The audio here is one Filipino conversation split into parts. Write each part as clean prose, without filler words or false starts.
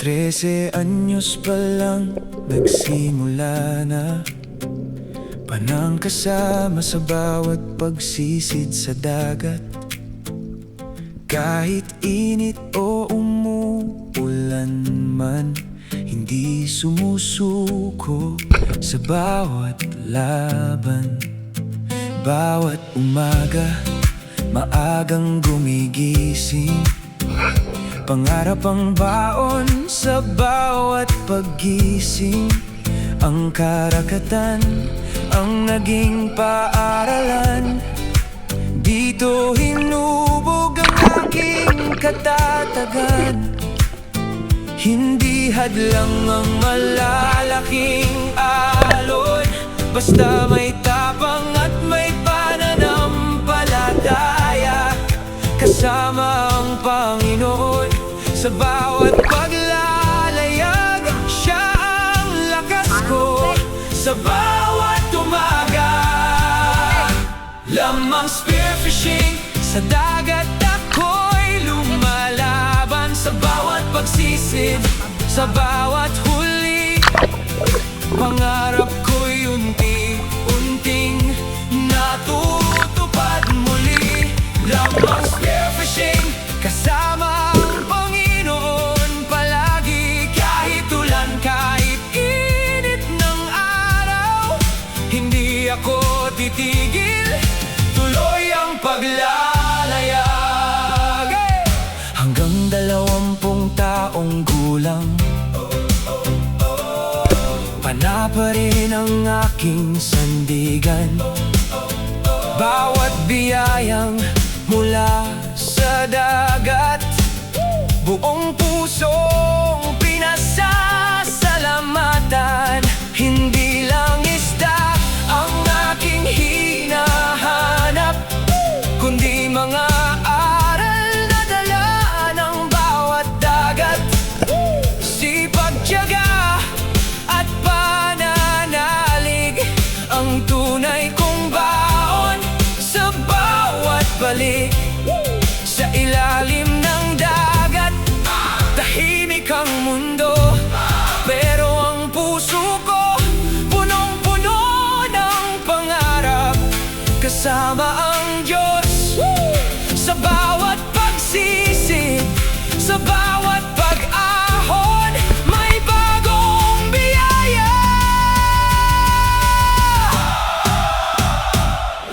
13 anyos pa lang nagsimula na panang kasama sa bawat pagsisid sa dagat. Kahit init o umuulan man, hindi sumusuko sa bawat laban. Bawat umaga, maagang gumigising, pangarap ang baon sa bawat paggising. Ang karagatan ang naging paaralan, dito hinubog ang aking katatagan. Hindi hadlang ang malalaking alon, basta may tapang at may pananampalataya. Kasama ang Panginoon sa bawat paglalayag, siya ang lakas ko sa bawat umaga. Lamang spearfishing sa dagat, ako'y lumalaban sa bawat pagsisid, sa bawat huli. Pangarap ko'y unti-unting natutupad muli. Lamang spearfishing kasama ang Panginoon palagi. Kahit ulan, kahit init ng araw, hindi ako titigil, tuloy ang paglalayag. Hanggang 20 taong gulang, pana pa rin ang aking sandigan. Bawat biyayang mula sa dagat, buong pusong pinasasalamatan. Hindi lang isda ang aking hinahanap, kundi mga aral na dala ng bawat dagat. Sipag, tiyaga at pananalig ang tunay kong baon sa bawat balik. Sa ilalim ng dagat, tahimik ang mundo, pero ang puso ko punong-puno ng pangarap. Kasama ang Diyos sa bawat pagsisid, sa bawat pag-ahon, may bagong biyaya.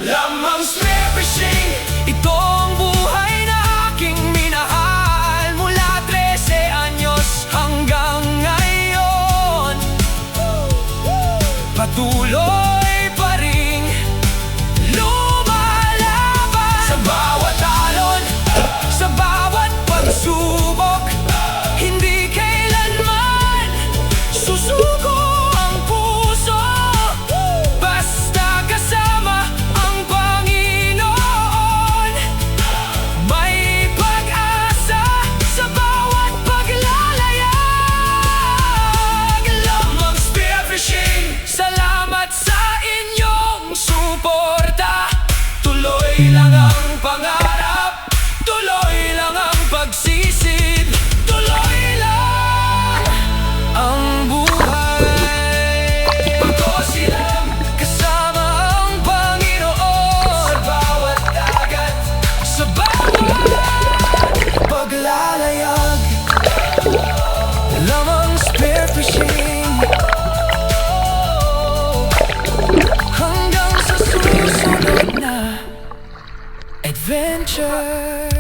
Lamang spearfishing, ito ang buhay na aking minahal. Mula 13 anyos hanggang ngayon, patuloy pa ring lumalaban sa bawat alon, sa bawat pagsubok. Hindi kailanman susuko ang puso, basta kasama ang Panginoon. May pag-asa sa bawat paglalayag. Lamang spearfishing, salamat sa inyong suporta. Tuloy lang ang pangarap, tuloy lang ang pagsisid, tuloy lang ang buhay. Pagkosilang kasama ang Panginoon sa bawat dagat, sa bawat paglalayag. Lamang spearfishing, hanggang sa susunod na adventure.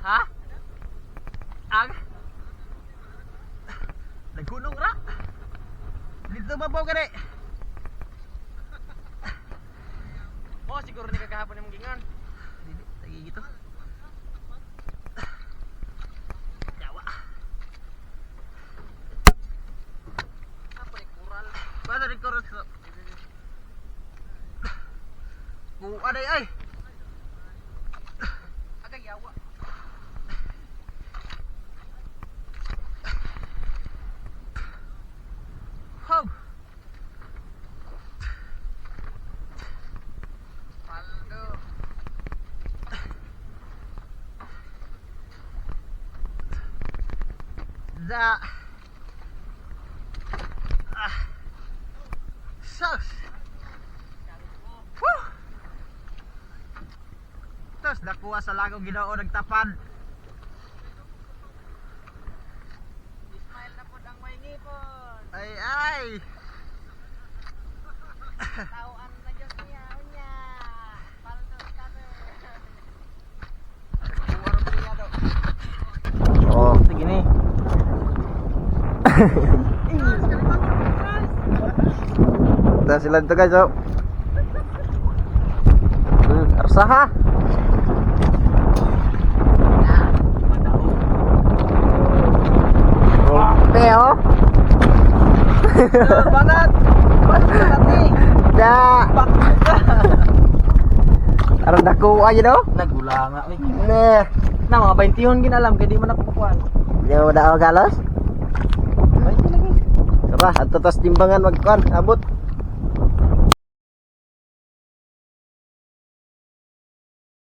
Ha? Ang nagkunong ra. Dito mabaw ka rin. Oh, siguro ni kagahapon yung gingan. Dili, lagi gitu. Yawa. Apa ni kural? Bada ni kural. Ada ay. Agak yawa. Da. Sus. Woo. Tapos nakuha sa lagong Ginoo nagtapan. Ismail na po ang may ngipon. Ay ay. Tauan na Diyos niya, unya. Paldo kato. Kuwaro niya daw. Oh, Sige ni. dah sila dito guys, oh. Arsa ha. Rompe, oh. Banat. Banat ni. Da. Aron dako aja do. Nagula nga oi. Nah, Na mga 21 ginalam kay di man ako kukuan. yo da galos. 20 lagi. Tara, ato tas timbangan magkuan, abot.